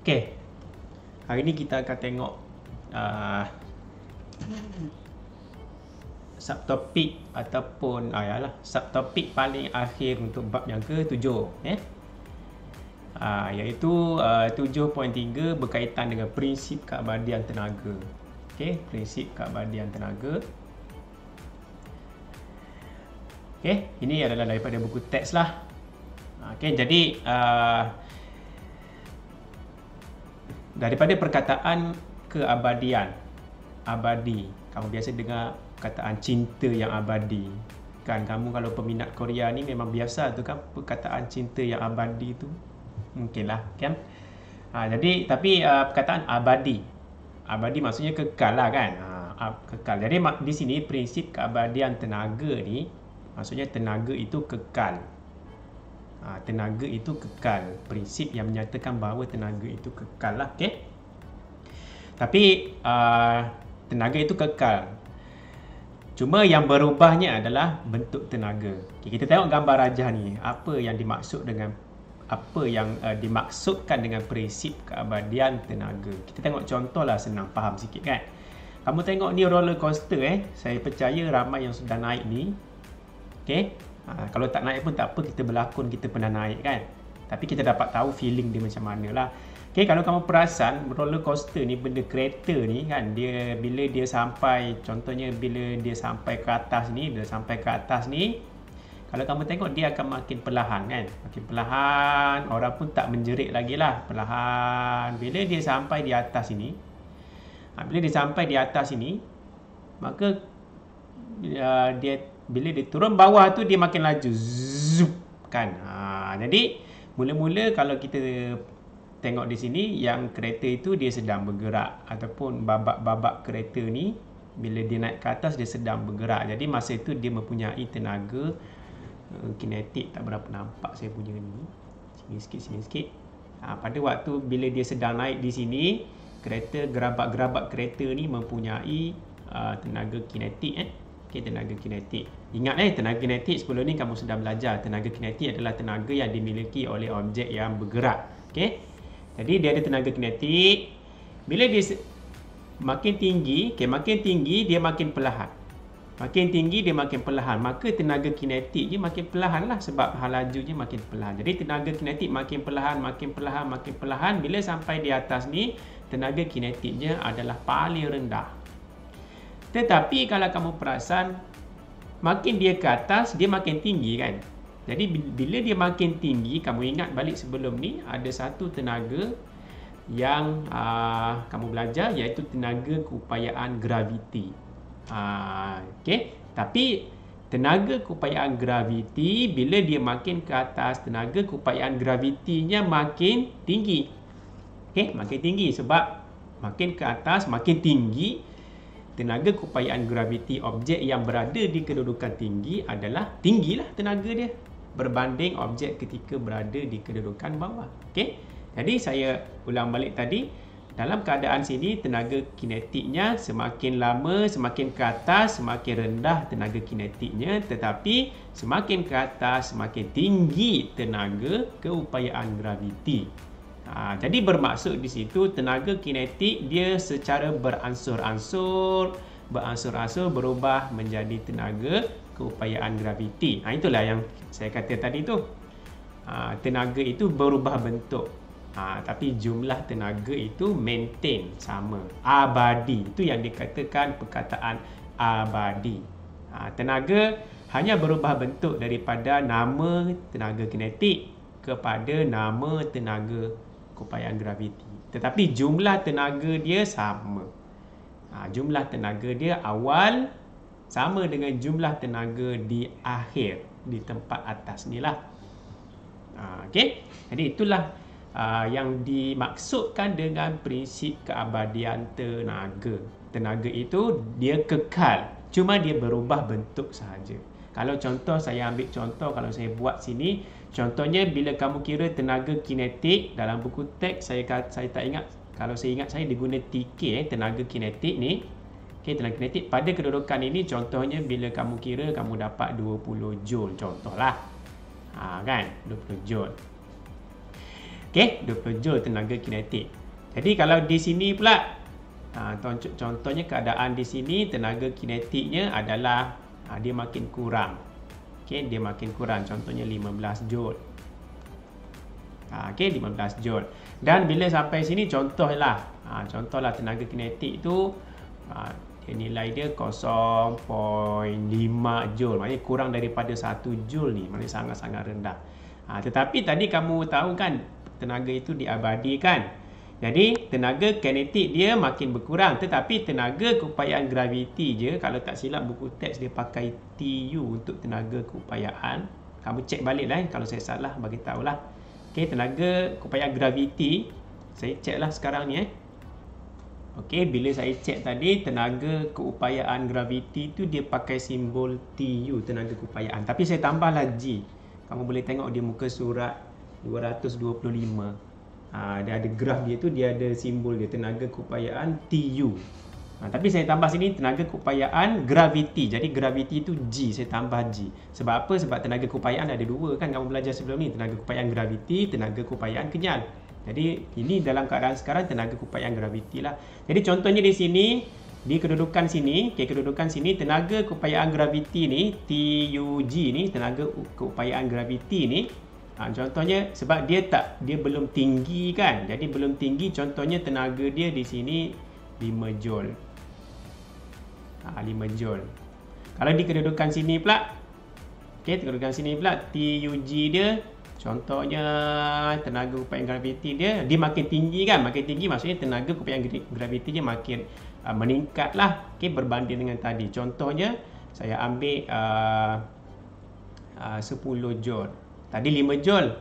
Okey. Hari ni kita akan tengok subtopik ataupun subtopik paling akhir untuk bab yang ke-7 iaitu 7.3 berkaitan dengan prinsip keabadian tenaga. Okey, prinsip keabadian tenaga. Okey, ini adalah daripada buku teks lah. Okey, jadi daripada perkataan keabadian, abadi. Kamu biasa dengar perkataan cinta yang abadi. Kan kamu kalau peminat Korea ni memang biasa tu kan perkataan cinta yang abadi tu. Mungkinlah kan. Jadi tapi perkataan abadi. Abadi maksudnya kekal lah kan. Kekal. Jadi di sini prinsip keabadian tenaga ni maksudnya tenaga itu kekal. Tenaga itu kekal. Prinsip yang menyatakan bahawa tenaga itu kekal lah. Okay? Tapi tenaga itu kekal. Cuma yang berubahnya adalah bentuk tenaga. Okay, kita tengok gambar rajah ni. Apa yang dimaksudkan dengan prinsip keabadian tenaga. Kita tengok contoh lah, senang faham sikit kan. Kamu tengok ni roller coaster Saya percaya ramai yang sudah naik ni. Okay? Kalau tak naik pun tak apa, kita berlakon kita pernah naik kan. Tapi kita dapat tahu feeling dia macam mana lah. Okay, kalau kamu perasan roller coaster ni, benda kereta ni kan, dia bila dia sampai, contohnya bila dia sampai ke atas ni, kalau kamu tengok dia akan makin perlahan kan. Makin perlahan, orang pun tak menjerit lagi lah, perlahan. Bila dia sampai di atas ini, maka bila dia turun bawah tu dia makin laju zup kan. Jadi mula-mula kalau kita tengok di sini yang kereta itu dia sedang bergerak ataupun babak-babak kereta ni bila dia naik ke atas dia sedang bergerak. Jadi masa itu dia mempunyai tenaga kinetik. Tak berapa nampak saya punya ni. Sini sikit. Pada waktu bila dia sedang naik di sini, kereta gerabak-gerabak kereta ni mempunyai tenaga kinetik tenaga kinetik. Ingat tenaga kinetik sebelum ni kamu sudah belajar. Tenaga kinetik adalah tenaga yang dimiliki oleh objek yang bergerak. Okey. Jadi dia ada tenaga kinetik. Bila dia makin tinggi dia makin perlahan. Makin tinggi dia makin perlahan. Maka tenaga kinetik dia makin perlahan lah sebab hal lajunya makin perlahan. Jadi tenaga kinetik makin perlahan. Bila sampai di atas ni, tenaga kinetiknya adalah paling rendah. Tetapi kalau kamu perasan, makin dia ke atas, dia makin tinggi kan. Jadi bila dia makin tinggi, kamu ingat balik sebelum ni, ada satu tenaga yang kamu belajar, iaitu tenaga keupayaan graviti. Okay. Tapi tenaga keupayaan graviti, bila dia makin ke atas, tenaga keupayaan gravitinya makin tinggi. Okay. Makin tinggi sebab makin ke atas, makin tinggi. Tenaga keupayaan graviti objek yang berada di kedudukan tinggi adalah tinggilah tenaga dia berbanding objek ketika berada di kedudukan bawah. Okey. Jadi saya ulang balik tadi, dalam keadaan sini tenaga kinetiknya semakin lama, semakin ke atas, semakin rendah tenaga kinetiknya, tetapi semakin ke atas, semakin tinggi tenaga keupayaan graviti. Jadi bermaksud di situ tenaga kinetik dia secara beransur-ansur berubah menjadi tenaga keupayaan graviti. Itulah yang saya kata tadi tu. Tenaga itu berubah bentuk. Tapi jumlah tenaga itu maintain, sama, abadi. Itu yang dikatakan perkataan abadi. Tenaga hanya berubah bentuk daripada nama tenaga kinetik kepada nama tenaga keupayaan graviti. Tetapi jumlah tenaga dia sama. Jumlah tenaga dia awal sama dengan jumlah tenaga di akhir, di tempat atas ni lah. Okey. Jadi itulah yang dimaksudkan dengan prinsip keabadian tenaga. Tenaga itu dia kekal, cuma dia berubah bentuk sahaja. Kalau contoh, saya ambil contoh, kalau saya buat sini, contohnya bila kamu kira tenaga kinetik dalam buku teks, saya tak ingat, kalau saya ingat saya diguna TK, tenaga kinetik ni. Okay, tenaga kinetik pada kedudukan ini, contohnya bila kamu kira, kamu dapat 20 joule, contohlah. Kan, 20 joule. Okey, 20 joule tenaga kinetik. Jadi kalau di sini pula, contohnya keadaan di sini tenaga kinetiknya adalah dia makin kurang. Okey, dia makin kurang. Contohnya 15 joule. Okey, 15 joule. Dan bila sampai sini contohlah tenaga kinetik itu nilai dia 0.5 joule. Maknanya kurang daripada 1 joule ni. Maknanya sangat-sangat rendah. Tetapi tadi kamu tahu kan tenaga itu diabadikan. Jadi tenaga kinetik dia makin berkurang, tetapi tenaga keupayaan graviti je, kalau tak silap buku teks dia pakai TU untuk tenaga keupayaan. Kamu cek balik lah kalau saya salah, bagi tahulah. Okey, tenaga keupayaan graviti saya cek lah sekarang ni Okey, bila saya cek tadi tenaga keupayaan graviti tu dia pakai simbol TU, tenaga keupayaan. Tapi saya tambahlah G. Kamu boleh tengok di muka surat 225. Dia ada graf dia tu, dia ada simbol dia, tenaga keupayaan TU. Tapi saya tambah sini tenaga keupayaan graviti. Jadi graviti itu G, saya tambah G. Sebab apa? Sebab tenaga keupayaan ada dua kan, kamu belajar sebelum ni, tenaga keupayaan graviti, tenaga keupayaan kenyal. Jadi ini dalam keadaan sekarang tenaga keupayaan graviti lah. Jadi contohnya di sini, di kedudukan sini, kedudukan sini tenaga keupayaan graviti ni, TUG ni, tenaga keupayaan graviti ni, contohnya sebab dia belum tinggi kan. Jadi belum tinggi, contohnya tenaga dia di sini 5 joule. 5 joule. Kalau di kedudukan sini pula, kedudukan sini pula TUG dia, contohnya tenaga keupayaan graviti dia makin tinggi kan. Makin tinggi maksudnya tenaga keupayaan graviti dia makin meningkat lah. Berbanding dengan tadi. Contohnya saya ambil 10 joule. Tadi 5 joule,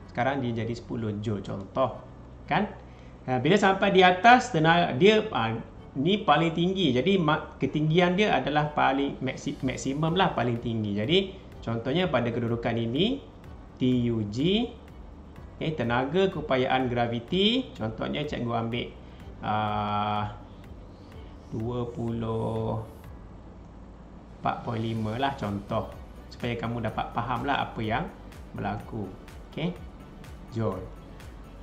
sekarang dia jadi 10 joule, contoh kan. Bila sampai di atas tenaga dia ni paling tinggi, jadi ketinggian dia adalah paling maksimum lah, paling tinggi. Jadi contohnya pada kedudukan ini TUG, tenaga keupayaan graviti, contohnya cikgu ambil 24.5 lah contoh, supaya kamu dapat faham lah apa yang berlaku. Joule.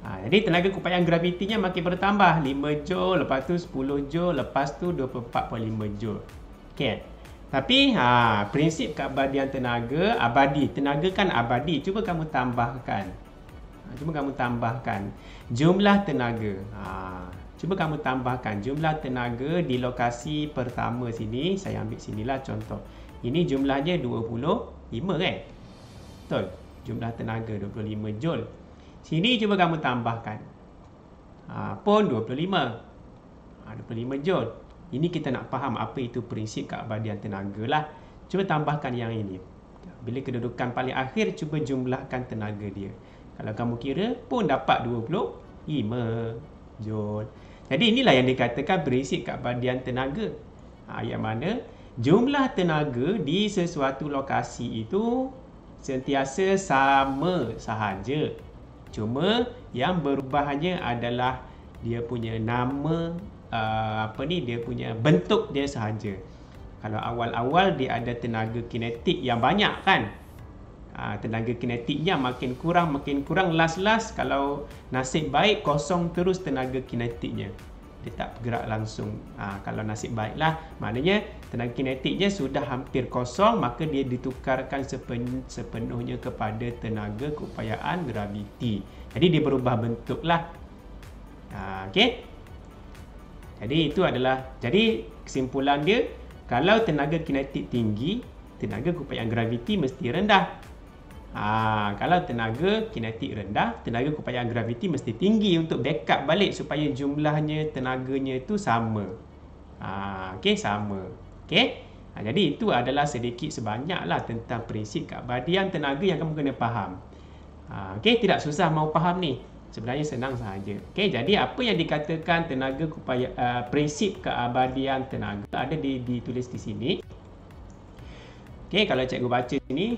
Jadi tenaga keupayaan gravitinya makin bertambah, 5 joule, lepas tu 10 joule, lepas tu 24.5 joule. Tapi prinsip keabadian tenaga, tenaga kan abadi. Cuba kamu tambahkan. Jumlah tenaga. Cuba kamu tambahkan jumlah tenaga di lokasi pertama sini. Saya ambil sinilah contoh. Ini jumlahnya 25 kan? Betul. Jumlah tenaga 25 joule. Sini cuba kamu tambahkan. Pun 25 joule. Ini kita nak faham apa itu prinsip keabadian tenaga lah. Cuba tambahkan yang ini. Bila kedudukan paling akhir, cuba jumlahkan tenaga dia. Kalau kamu kira pun dapat 25 joule. Jadi inilah yang dikatakan prinsip keabadian tenaga. Yang mana jumlah tenaga di sesuatu lokasi itu sentiasa sama sahaja. Cuma yang berubahnya adalah dia punya nama, dia punya bentuk dia sahaja. Kalau awal-awal dia ada tenaga kinetik yang banyak kan. Tenaga kinetiknya makin kurang, last kalau nasib baik kosong terus tenaga kinetiknya. Dia tak bergerak langsung. Kalau nasib baiklah, maknanya tenaga kinetiknya sudah hampir kosong, maka dia ditukarkan sepenuhnya kepada tenaga keupayaan graviti. Jadi dia berubah bentuk lah. Jadi itu adalah, jadi kesimpulan dia, kalau tenaga kinetik tinggi, tenaga keupayaan graviti mesti rendah. Kalau tenaga kinetik rendah, tenaga keupayaan graviti mesti tinggi untuk backup balik supaya jumlahnya tenaganya itu sama. Sama. Jadi itu adalah sedikit sebanyaklah tentang prinsip keabadian tenaga yang kamu kena faham. Tidak susah mau faham ni. Sebenarnya senang sahaja. Jadi apa yang dikatakan tenaga prinsip keabadian tenaga ada ditulis di sini. Kalau cikgu baca sini,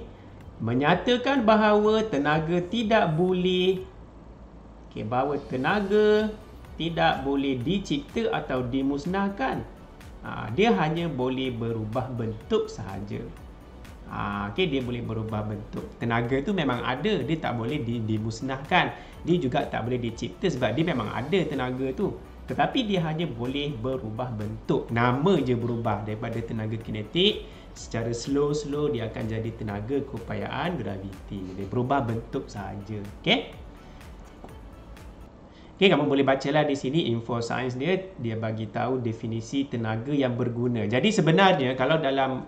menyatakan bahawa tenaga tidak boleh dicipta atau dimusnahkan. Dia hanya boleh berubah bentuk sahaja. Okey, dia boleh berubah bentuk. Tenaga tu memang ada, dia tak boleh dimusnahkan. Dia juga tak boleh dicipta sebab dia memang ada tenaga tu. Tetapi dia hanya boleh berubah bentuk. Nama je berubah daripada tenaga kinetik. Secara slow-slow dia akan jadi tenaga keupayaan graviti. Dia berubah bentuk sahaja. Okey? Okey, kamu boleh bacalah di sini info sains dia. Dia bagi tahu definisi tenaga yang berguna. Jadi sebenarnya kalau dalam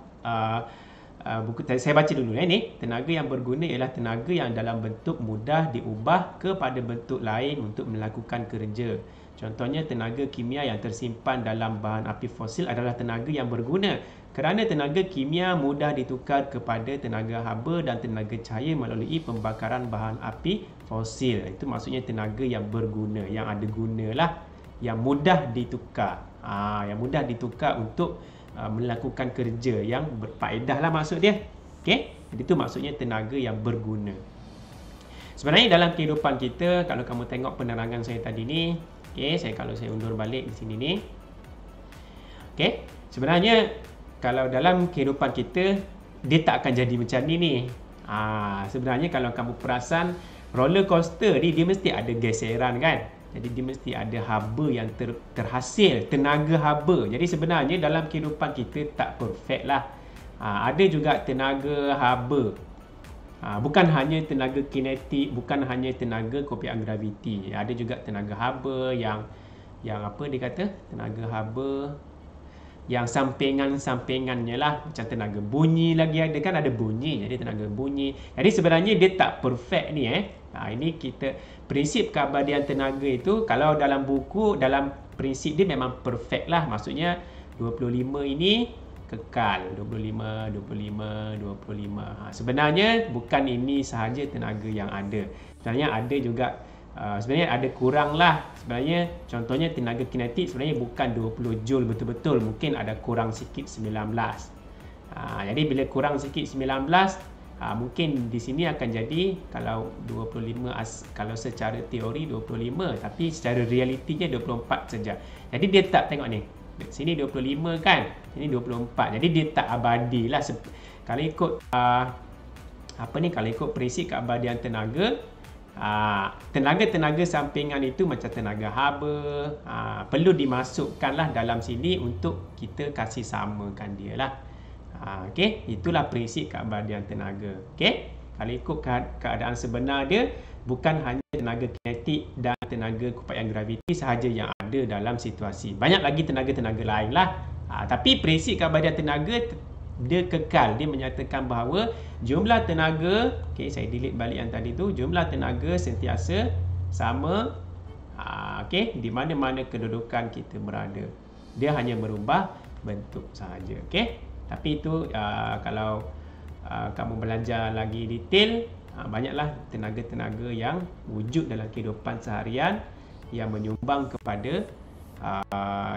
buku saya baca dulu ni, tenaga yang berguna ialah tenaga yang dalam bentuk mudah diubah kepada bentuk lain untuk melakukan kerja. Contohnya tenaga kimia yang tersimpan dalam bahan api fosil adalah tenaga yang berguna kerana tenaga kimia mudah ditukar kepada tenaga haba dan tenaga cahaya melalui pembakaran bahan api fosil. Itu maksudnya tenaga yang berguna, yang ada gunalah, yang mudah ditukar. Yang mudah ditukar untuk melakukan kerja yang berfaedah lah maksud dia. Okey, jadi itu maksudnya tenaga yang berguna. Sebenarnya dalam kehidupan kita, kalau kamu tengok penerangan saya tadi ni, okey, kalau saya undur balik di sini ni. Okey, sebenarnya kalau dalam kehidupan kita dia tak akan jadi macam ni. Sebenarnya kalau kamu perasan roller coaster ni dia mesti ada geseran kan? Jadi dia mesti ada haba yang terhasil, tenaga haba. Jadi sebenarnya dalam kehidupan kita tak perfect lah. Ada juga tenaga haba. Bukan hanya tenaga kinetik, bukan hanya tenaga keupayaan graviti. Ada juga tenaga haba yang apa dia kata? Tenaga haba yang sampingan-sampingannya lah. Macam tenaga bunyi lagi ada kan, ada bunyi. Jadi tenaga bunyi. Jadi sebenarnya dia tak perfect ni ini kita prinsip keabadian tenaga itu kalau dalam buku, dalam prinsip dia memang perfect lah. Maksudnya 25 ini kekal, 25. Sebenarnya bukan ini sahaja tenaga yang ada. Sebenarnya ada juga sebenarnya ada kurang lah. Sebenarnya contohnya tenaga kinetik sebenarnya bukan 20 joule betul-betul, mungkin ada kurang sikit 19. Jadi bila kurang sikit 19, mungkin di sini akan jadi kalau 25 kalau secara teori 25, tapi secara realitinya 24 saja. Jadi dia tak tengok ni. Sini 25 kan, sini 24. Jadi dia tak abadi lah. Kalau ikut kalau ikut prinsip keabadian tenaga, tenaga-tenaga sampingan itu macam tenaga haba, perlu dimasukkanlah dalam sini untuk kita kasih samakan dia lah. Okey, itulah prinsip keabadian tenaga. Okey, kalau ikut keadaan sebenar dia, bukan hanya tenaga kinetik dan tenaga keupayaan graviti sahaja yang ada dalam situasi. Banyak lagi tenaga-tenaga lain lah. Tapi prinsip keabadian tenaga dia kekal. Dia menyatakan bahawa jumlah tenaga, okey, saya delete balik yang tadi tu, jumlah tenaga sentiasa sama, okey, di mana-mana kedudukan kita berada. Dia hanya berubah bentuk sahaja. Okey, tapi itu kalau kamu belajar lagi detail, banyaklah tenaga-tenaga yang wujud dalam kehidupan seharian yang menyumbang kepada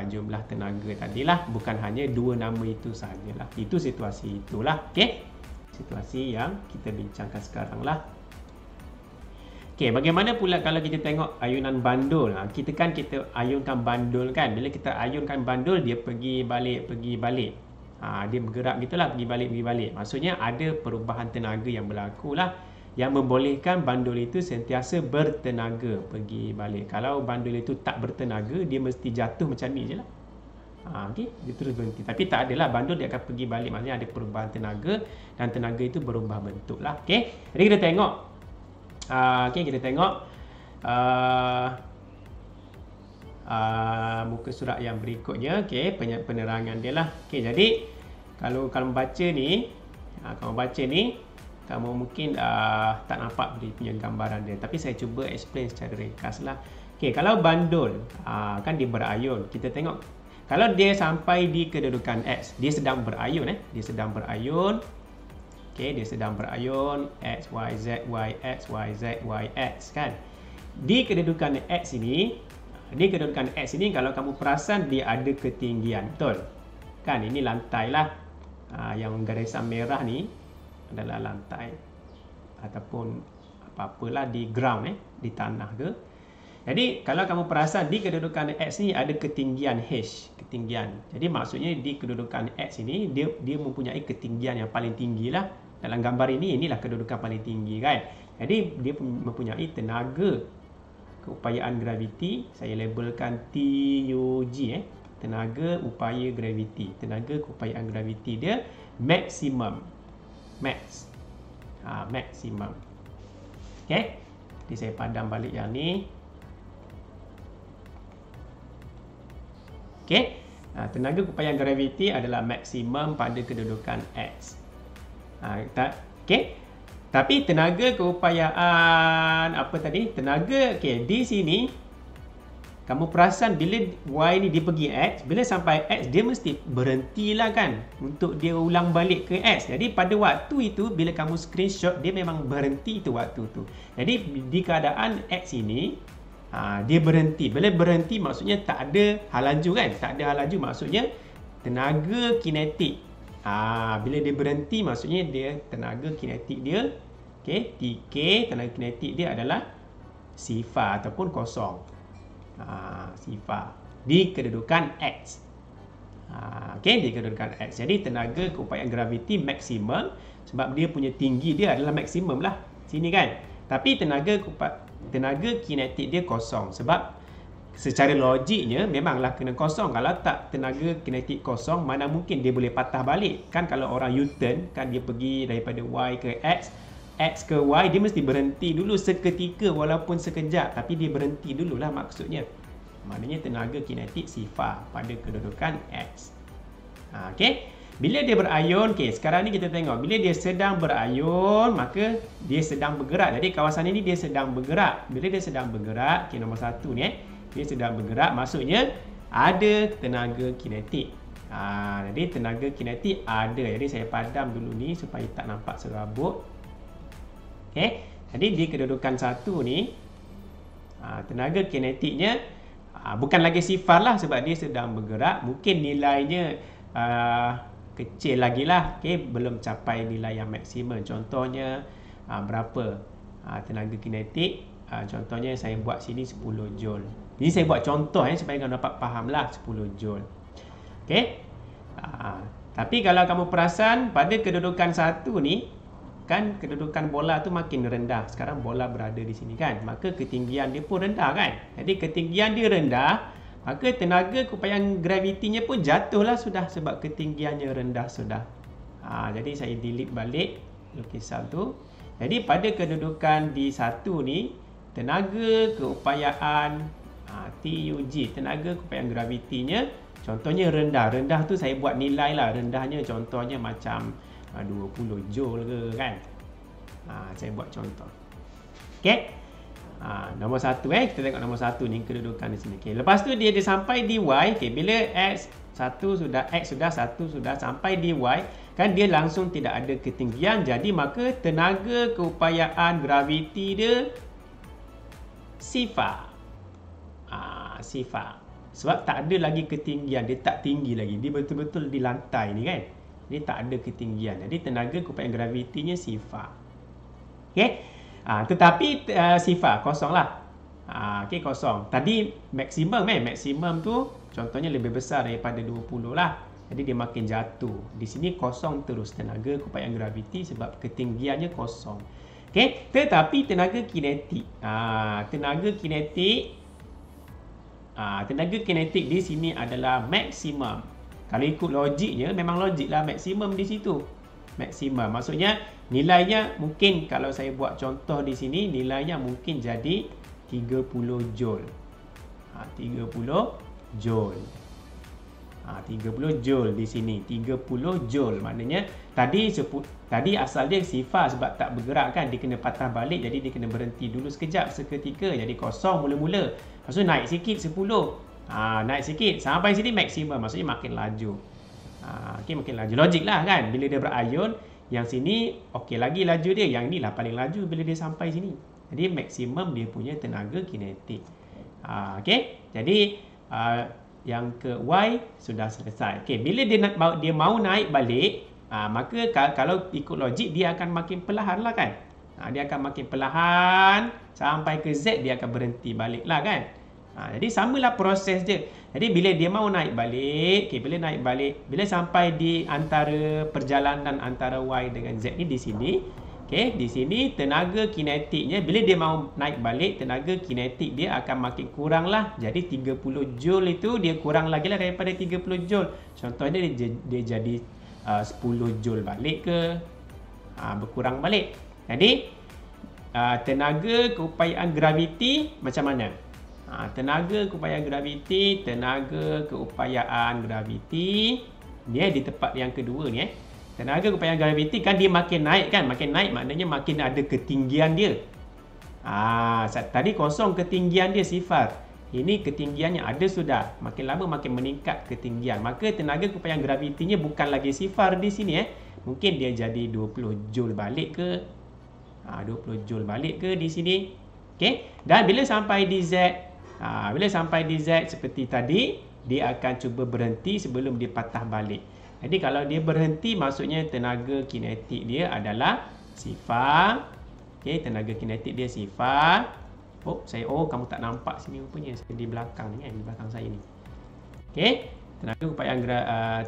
jumlah tenaga tadilah, bukan hanya dua nama itu sahajalah. Itu situasi itulah. Okey, situasi yang kita bincangkan sekarang lah. Okey, bagaimana pula kalau kita tengok ayunan bandul? Kita ayunkan bandul kan. Bila kita ayunkan bandul, dia pergi balik. Dia bergerak gitulah, pergi balik. Maksudnya ada perubahan tenaga yang berlaku lah, yang membolehkan bandul itu sentiasa bertenaga, pergi balik. Kalau bandul itu tak bertenaga, dia mesti jatuh macam ni je lah. Okay, dia terus berhenti. Tapi tak adalah, bandul dia akan pergi balik. Maksudnya ada perubahan tenaga dan tenaga itu berubah bentuk lah. Okay, jadi kita tengok muka surat yang berikutnya. Okey, penerangan dia lah. Okey, jadi kalau kamu baca ni, kamu mungkin tak nampak dia punya gambaran dia, tapi saya cuba explain secara ringkas lah. Okey, kalau bandul kan dia berayun. Kita tengok kalau dia sampai di kedudukan X, dia sedang berayun dia sedang berayun. Okey, dia sedang berayun X, Y, Z, Y, X, Y, Z, Y, X kan. Di kedudukan X ini, kalau kamu perasan dia ada ketinggian, betul? Kan ini lantai lah. Yang garisan merah ni adalah lantai ataupun apa-apalah di ground, di tanah ke. Jadi kalau kamu perasan di kedudukan X ni ada ketinggian H, ketinggian. Jadi maksudnya di kedudukan X ini dia mempunyai ketinggian yang paling tinggi lah. Dalam gambar ini inilah kedudukan paling tinggi kan. Jadi dia mempunyai tenaga keupayaan graviti, saya labelkan TUG tenaga upaya graviti. Tenaga keupayaan graviti dia maksimum. Maksimum. Okey. Jadi saya padam balik yang ni. Okey. Tenaga keupayaan graviti adalah maksimum pada kedudukan X. Okey. Tapi tenaga keupayaan apa tadi? Tenaga di sini kamu perasan bila Y ni dia pergi X, bila sampai X dia mesti berhentilah kan untuk dia ulang balik ke X. Jadi pada waktu itu bila kamu screenshot dia memang berhenti itu waktu tu. Jadi di keadaan X ini dia berhenti. Bila berhenti maksudnya tak ada hal laju kan? Tak ada hal laju maksudnya tenaga kinetik. Bila dia berhenti maksudnya dia tenaga kinetik dia TK, tenaga kinetik dia adalah sifar ataupun kosong. Sifar di kedudukan X. Di kedudukan X. Jadi tenaga keupayaan graviti maksimum sebab dia punya tinggi dia adalah maksimum lah. Sini kan. Tapi tenaga kinetik dia kosong sebab secara logiknya memanglah kena kosong. Kalau tak tenaga kinetik kosong, mana mungkin dia boleh patah balik. Kan kalau orang U-turn, kan dia pergi daripada Y ke X, X ke Y, dia mesti berhenti dulu seketika walaupun sekejap. Tapi dia berhenti dululah maksudnya. Maknanya tenaga kinetik sifar pada kedudukan X. Okey. Bila dia berayun, sekarang ni kita tengok. Bila dia sedang berayun, maka dia sedang bergerak. Jadi kawasan ini dia sedang bergerak. Bila dia sedang bergerak, nombor 1 ni dia sedang bergerak, maksudnya ada tenaga kinetik. Jadi tenaga kinetik ada. Jadi saya padam dulu ni supaya tak nampak serabut. Okey. Jadi di kedudukan 1 ni tenaga kinetiknya bukan lagi sifar lah sebab dia sedang bergerak. Mungkin nilainya kecil lagi lah. Belum capai nilai yang maksimum. Contohnya berapa tenaga kinetik. Contohnya saya buat sini 10 joule. Ini saya buat contoh supaya kamu dapat faham lah 10 joule. Okey. Tapi kalau kamu perasan pada kedudukan 1 ni, kan kedudukan bola tu makin rendah. Sekarang bola berada di sini kan. Maka ketinggian dia pun rendah kan. Jadi ketinggian dia rendah, maka tenaga keupayaan gravitinya pun jatuhlah sudah sebab ketinggiannya rendah sudah. Jadi saya delete balik lukisan tu. Jadi pada kedudukan di 1 ni, tenaga keupayaan TUG, tenaga keupayaan gravitinya contohnya rendah. Rendah tu saya buat nilai lah. Rendahnya contohnya macam 20 joule ke kan. Saya buat contoh. Okey. Nombor 1 kita tengok nombor 1 ni kedudukan di sini. Lepas tu dia sampai di Y. Bila X1 sudah 1 sudah sampai di Y, kan dia langsung tidak ada ketinggian. Jadi maka tenaga keupayaan graviti dia sifar. Sifar. Sebab tak ada lagi ketinggian, dia tak tinggi lagi. Dia betul-betul di lantai ni kan. Dia tak ada ketinggian. Jadi tenaga keupayaan gravitinya sifar. Okey. Tetapi sifar kosong lah. Kosong. Tadi maksimum maksimum tu contohnya lebih besar daripada 20 lah. Jadi dia makin jatuh. Di sini kosong terus tenaga keupayaan graviti sebab ketinggiannya kosong. Okey, tetapi tenaga kinetik. Tenaga kinetik di sini adalah maksimum. Kalau ikut logiknya, memang logik lah maksimum di situ. Maksimum. Maksudnya nilainya mungkin kalau saya buat contoh di sini, nilainya mungkin jadi 30 joule. 30 joule. 30 joule di sini. 30 joule. Maknanya tadi asal dia sifar sebab tak bergerak kan. Dia kena patah balik. Jadi dia kena berhenti dulu sekejap, seketika. Jadi kosong mula-mula. Lepas tu naik sikit 10. Naik sikit sampai sini maksimum, maksudnya makin laju. Makin laju. Logik lah kan. Bila dia berayun, yang sini okey lagi laju dia. Yang inilah paling laju bila dia sampai sini. Jadi maksimum dia punya tenaga kinetik. Okey. Jadi yang ke Y sudah selesai. Okey, bila dia mau naik balik, maka kalau ikut logik dia akan makin perlahan lah kan. Dia akan makin perlahan sampai ke Z, dia akan berhenti balik lah kan. Jadi samalah proses je. Jadi bila dia mau naik balik, bila naik balik, bila sampai di antara perjalanan antara Y dengan Z ni di sini, di sini tenaga kinetiknya bila dia mau naik balik, tenaga kinetik dia akan makin kurang lah. Jadi 30 Joule itu dia kurang lagi lah daripada 30 Joule. Contohnya dia jadi 10 Joule balik ke, berkurang balik. Jadi tenaga keupayaan graviti macam mana? Tenaga keupayaan graviti, ni di tempat yang kedua ni Tenaga keupayaan graviti kan dia makin naik kan, makin naik maknanya makin ada ketinggian dia. Tadi kosong ketinggian dia sifar. Ini ketinggiannya ada sudah. Makin lama makin meningkat ketinggian. Maka tenaga keupayaan gravitinya bukan lagi sifar di sini Mungkin dia jadi 20 Joule balik ke. 20 Joule balik ke di sini. Dan bila sampai di Z, seperti tadi, dia akan cuba berhenti sebelum dia patah balik. Jadi kalau dia berhenti maksudnya tenaga kinetik dia adalah sifar. Tenaga kinetik dia sifar. Kamu tak nampak sini rupanya, di belakang ni di belakang saya ni. Tenaga keupayaan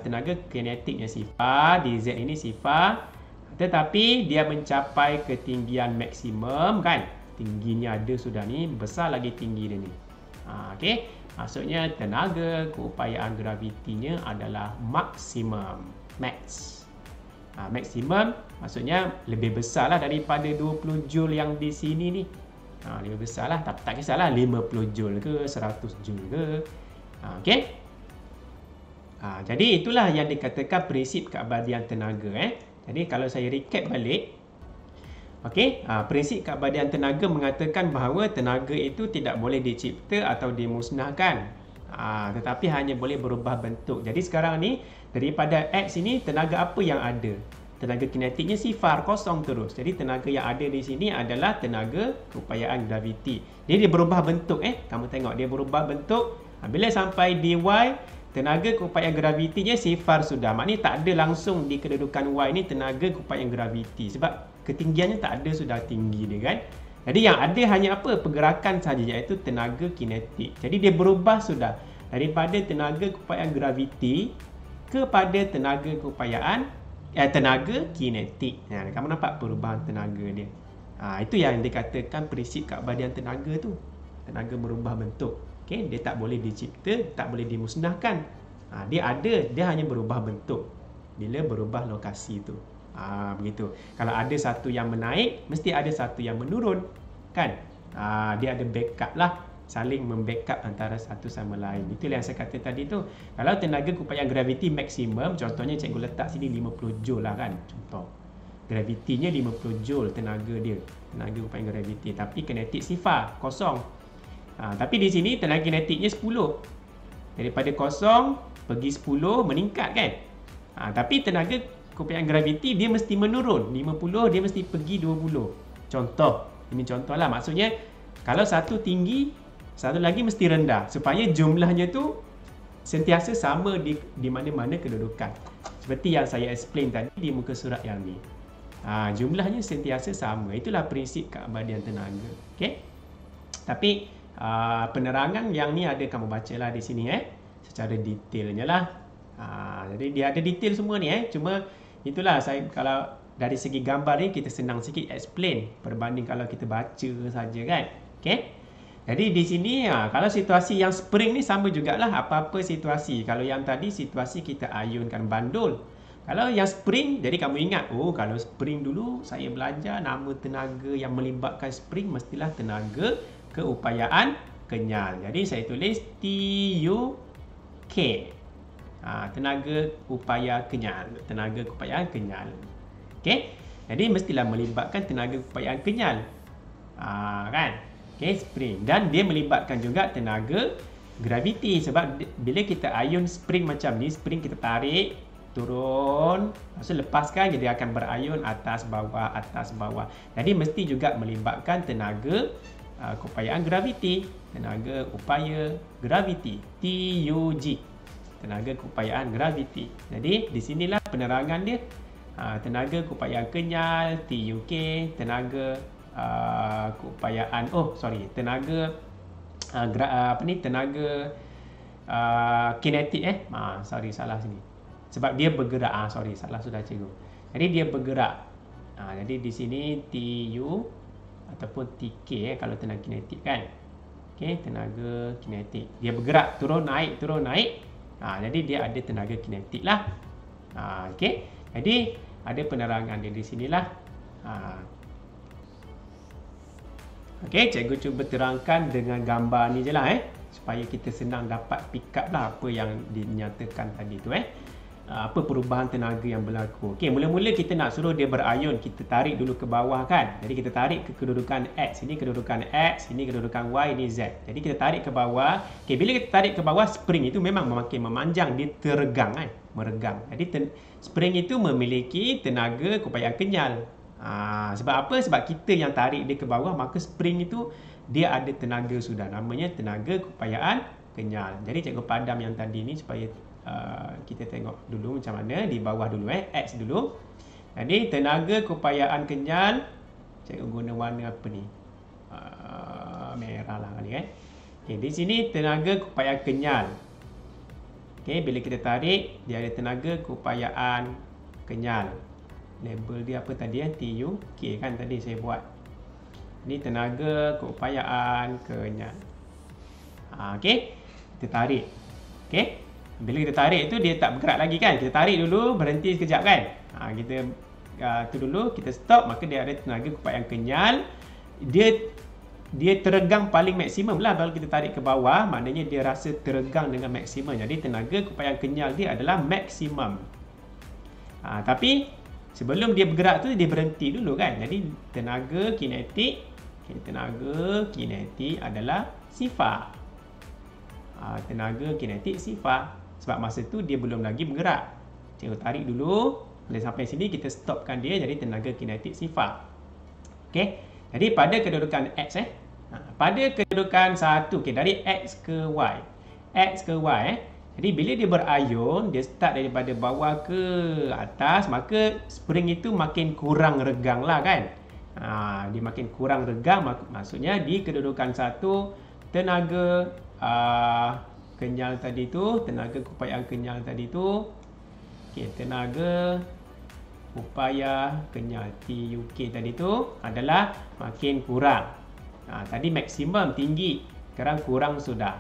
tenaga kinetiknya sifar, di Z ini sifar. Tetapi dia mencapai ketinggian maksimum kan. Tingginya ada sudah ni, besar lagi tinggi dia ni. Maksudnya tenaga keupayaan gravitinya adalah maksimum, max. Maksimum maksudnya lebih besar lah daripada 20 Joule yang di sini ni. Lebih besar lah, tapi tak kisahlah 50 Joule ke 100 Joule ke. Jadi itulah yang dikatakan prinsip keabadian tenaga. Jadi kalau saya recap balik, prinsip keabadian tenaga mengatakan bahawa tenaga itu tidak boleh dicipta atau dimusnahkan, tetapi hanya boleh berubah bentuk. Jadi sekarang ni daripada X ini tenaga apa yang ada? Tenaga kinetiknya sifar, kosong terus. Jadi tenaga yang ada di sini adalah tenaga keupayaan graviti. Dia berubah bentuk. Kamu tengok dia berubah bentuk. Bila sampai di Y, tenaga keupayaan gravitinya sifar sudah. Maknanya tak ada langsung di kedudukan Y ni tenaga keupayaan graviti. Sebab ketinggiannya tak ada sudah tinggi dia kan. Jadi yang ada hanya apa? Pergerakan saja, iaitu tenaga kinetik. Jadi dia berubah sudah daripada tenaga keupayaan graviti kepada tenaga kinetik. Kamu nampak perubahan tenaga dia. Itu yang dikatakan prinsip keabadian tenaga tu. Tenaga berubah bentuk. Dia tak boleh dicipta, tak boleh dimusnahkan. Dia ada, dia hanya berubah bentuk bila berubah lokasi tu. Begitu. Kalau ada satu yang menaik, mesti ada satu yang menurun kan. Dia ada backup lah, saling membackup antara satu sama lain. Itulah yang saya kata tadi tu. Kalau tenaga keupayaan graviti maksimum, contohnya cikgu letak sini 50 Joule lah kan, contoh. Gravitinya 50 Joule tenaga dia, tenaga keupayaan graviti. Tapi kinetik sifar, kosong. Tapi di sini tenaga kinetiknya 10. Daripada kosong pergi 10 meningkat kan. Tapi tenaga keupayaan graviti dia mesti menurun. 50 dia mesti pergi 20. Contoh. Ini contoh lah. Maksudnya kalau satu tinggi, satu lagi mesti rendah. Supaya jumlahnya tu sentiasa sama di mana-mana kedudukan. Seperti yang saya explain tadi di muka surat yang ni. Jumlahnya sentiasa sama. Itulah prinsip keabadian tenaga. Tapi penerangan yang ni ada kamu bacalah di sini secara detailnya lah. Jadi dia ada detail semua ni cuma itulah saya kalau dari segi gambar ni kita senang sikit explain berbanding kalau kita baca saja kan. Jadi di sini kalau situasi yang spring ni sama jugalah apa-apa situasi. Kalau yang tadi situasi kita ayunkan bandul. Kalau yang spring, jadi kamu ingat, kalau spring dulu saya belajar nama tenaga yang melibatkan spring mestilah tenaga keupayaan kenyal. Jadi saya tulis TUK. Tenaga upaya kenyal, tenaga keupayaan kenyal. Jadi mestilah melibatkan tenaga keupayaan kenyal. Kan? Spring. Dan dia melibatkan juga tenaga graviti sebab bila kita ayun spring macam ni, spring kita tarik turun, maksud lepaskan jadi akan berayun atas bawah. Jadi mesti juga melibatkan tenaga keupayaan graviti, tenaga upaya graviti, TUG, tenaga keupayaan graviti. Jadi di sinilah penerangan dia. Tenaga keupayaan kenyal TUK, tenaga keupayaan tenaga tenaga kinetik salah sini. Sebab dia bergerak. Salah sudah cikgu. Jadi dia bergerak. Jadi di sini TU ataupun TK kalau tenaga kinetik kan. Okey, tenaga kinetik. Dia bergerak, turun naik. Jadi dia ada tenaga kinetik lah. Okey. Jadi ada penerangan dia di sinilah. Okey, cikgu cuba terangkan dengan gambar ni je lah supaya kita senang dapat pick up lah apa yang dinyatakan tadi tu apa perubahan tenaga yang berlaku. Okey, mula-mula kita nak suruh dia berayun, kita tarik dulu ke bawah kan. Jadi kita tarik ke kedudukan X, ini kedudukan X, ini kedudukan Y, ini Z. Jadi kita tarik ke bawah. Okey, bila kita tarik ke bawah, spring itu memang makin memanjang, dia teregang meregang. Jadi spring itu memiliki tenaga keupayaan kenyal. Sebab apa? Sebab kita yang tarik dia ke bawah, maka spring itu dia ada tenaga sudah, namanya tenaga keupayaan kenyal. Jadi cikgu padam yang tadi ni supaya kita tengok dulu macam mana di bawah dulu X dulu. Jadi tenaga keupayaan kenyal, cikgu guna warna apa ni? Merah lah kali Okey, di sini tenaga keupayaan kenyal. Okey, bila kita tarik dia ada tenaga keupayaan kenyal. Label dia apa tadi TUK kan tadi saya buat. Ini tenaga keupayaan kenyal. Okey, kita tarik. Okey. Bila kita tarik tu dia tak bergerak lagi kan. Kita tarik dulu, berhenti sekejap kan. Kita tu dulu, kita stop, maka dia ada tenaga keupayaan kenyal. Dia teregang paling maksimum lah kalau kita tarik ke bawah, maknanya dia rasa teregang dengan maksimum. Jadi tenaga keupayaan kenyal dia adalah maksimum. Tapi sebelum dia bergerak tu dia berhenti dulu kan. Jadi tenaga kinetik adalah sifar. Tenaga kinetik sifar. Sebab masa tu dia belum lagi bergerak. Cikgu tarik dulu. Bila sampai sini kita stopkan dia, jadi tenaga kinetik sifar. Okey. Jadi pada kedudukan X pada kedudukan 1, dari X ke Y. Jadi bila dia berayun, dia start daripada bawah ke atas, maka spring itu makin kurang regang lah kan. Dia makin kurang regang, maksudnya di kedudukan 1 tenaga kenyal tadi tu, tenaga keupayaan kenyal tadi tu. Okey, tenaga upaya kenyal TUK tadi tu adalah makin kurang. Tadi maksimum tinggi, sekarang kurang sudah.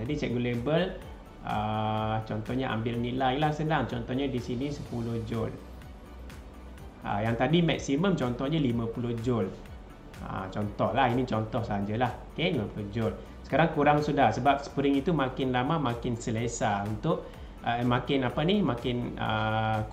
Jadi cikgu label contohnya ambil nilai lah senang. Contohnya di sini 10 joule. Yang tadi maksimum contohnya 50 joule. Contohlah, ini contoh sajalah. Okey, 50 joule. Sekarang kurang sudah sebab spring itu makin lama makin selesa untuk makin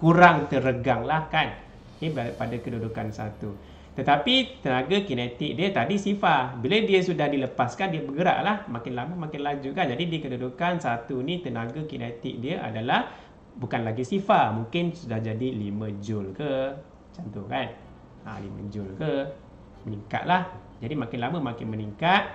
kurang teregang lah kan. Okey, pada kedudukan 1. Tetapi tenaga kinetik dia tadi sifar. Bila dia sudah dilepaskan, dia bergerak lah. Makin lama makin laju kan. Jadi di kedudukan 1 ni tenaga kinetik dia adalah bukan lagi sifar. Mungkin sudah jadi 5 joule ke. Macam tu kan. 5 joule ke. Meningkat lah. Jadi makin lama makin meningkat.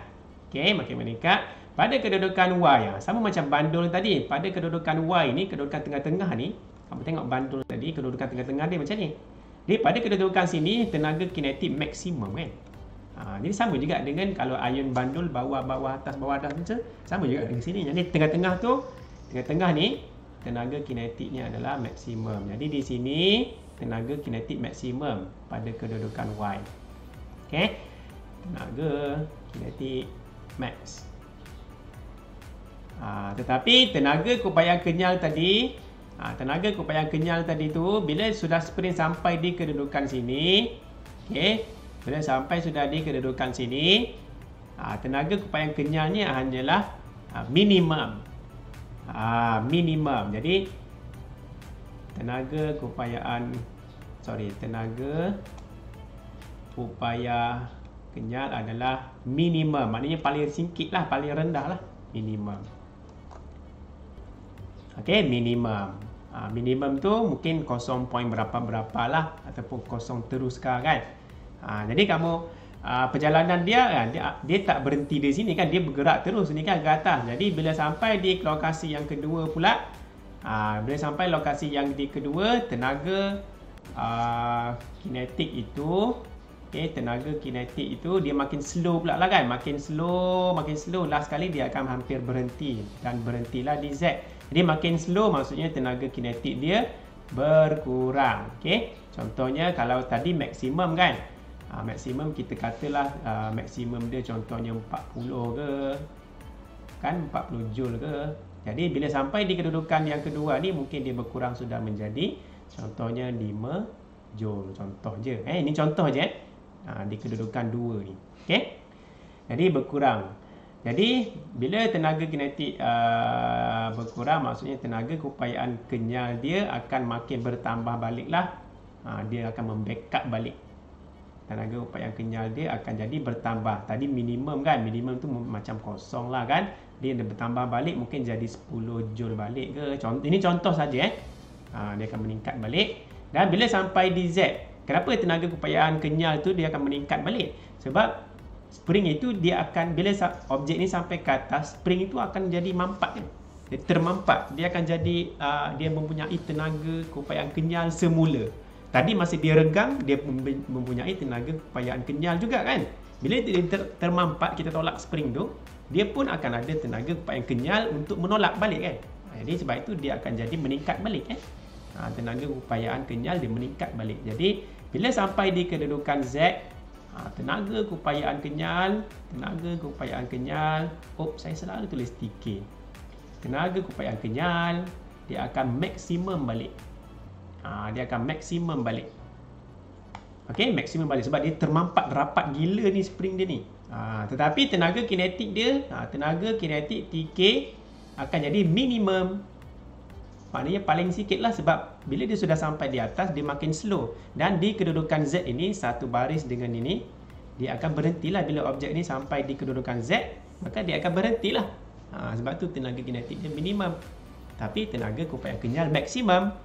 Okey, makin meningkat. Pada kedudukan Y, sama macam bandul tadi. Pada kedudukan Y ni, kedudukan tengah-tengah ni, kamu tengok bandul tadi, kedudukan tengah-tengah dia macam ni. Jadi pada kedudukan sini, tenaga kinetik maksimum kan. Jadi sama juga dengan kalau ayun bandul bawah-bawah atas, bawah atas macam sama juga dengan sini. Jadi tengah-tengah tu, tengah-tengah ni, tenaga kinetiknya adalah maksimum. Jadi di sini, tenaga kinetik maksimum pada kedudukan Y. Okey. Tenaga kinetik max. Tetapi tenaga keupayaan kenyal tadi, tu bila sudah spring sampai di kedudukan sini, okey, bila sampai sudah di kedudukan sini, tenaga keupayaan kenyalnya hanyalah minimum. Minimum. Jadi tenaga keupayaan kenyal adalah minimum. Maknanya paling sikit lah, paling rendah lah, minimum. Okey, minimum. Minimum tu mungkin 0 point berapa-berapa lah, ataupun kosong terus kan. Jadi kamu perjalanan dia tak berhenti di sini kan, dia bergerak terus ni kan ke atas. Jadi bila sampai di lokasi yang kedua pula, bila sampai lokasi yang di kedua, tenaga kinetik itu, okey, tenaga kinetik itu dia makin slow pula lah kan, makin slow, last kali dia akan hampir berhenti dan berhentilah di Z. Jadi makin slow maksudnya tenaga kinetik dia berkurang. Okey, contohnya kalau tadi maksimum kan, maksimum kita katalah maksimum dia contohnya 40 ke, kan 40 joule ke. Jadi bila sampai di kedudukan yang kedua ni mungkin dia berkurang sudah menjadi contohnya 5 joule, contoh je. Ini contoh je di kedudukan 2 ni. Okey. Jadi berkurang. Jadi bila tenaga kinetik berkurang maksudnya tenaga keupayaan kenyal dia akan makin bertambah baliklah. Dia akan membackup balik. Tenaga keupayaan kenyal dia akan jadi bertambah. Tadi minimum kan, minimum tu macam kosong lah kan. Dia bertambah balik mungkin jadi 10 joule balik ke. Ini contoh saja dia akan meningkat balik. Dan bila sampai di Z, kenapa tenaga keupayaan kenyal tu dia akan meningkat balik? Sebab spring itu dia akan, bila objek ni sampai ke atas, spring itu akan jadi mampat kan? Dia termampat. Dia akan jadi dia mempunyai tenaga keupayaan kenyal semula. Tadi masa dia regang, dia mempunyai tenaga keupayaan kenyal juga kan. Bila dia termampat, kita tolak spring tu, dia pun akan ada tenaga keupayaan kenyal untuk menolak balik kan. Jadi sebab itu dia akan jadi meningkat balik kan. Tenaga keupayaan kenyal dia meningkat balik. Jadi bila sampai di kedudukan Z, tenaga keupayaan kenyal, saya selalu tulis TK. Tenaga keupayaan kenyal dia akan maksimum balik. Okey, maksimum balik sebab dia termampat rapat gila ni spring dia ni. Tetapi tenaga kinetik dia, tenaga kinetik TK akan jadi minimum. Maknanya paling sikit lah sebab bila dia sudah sampai di atas dia makin slow. Dan di kedudukan Z ini satu baris dengan ini, dia akan berhentilah bila objek ini sampai di kedudukan Z, maka dia akan berhentilah. Sebab tu tenaga kinetik dia minimum. Tapi tenaga keupayaan kenyal maksimum.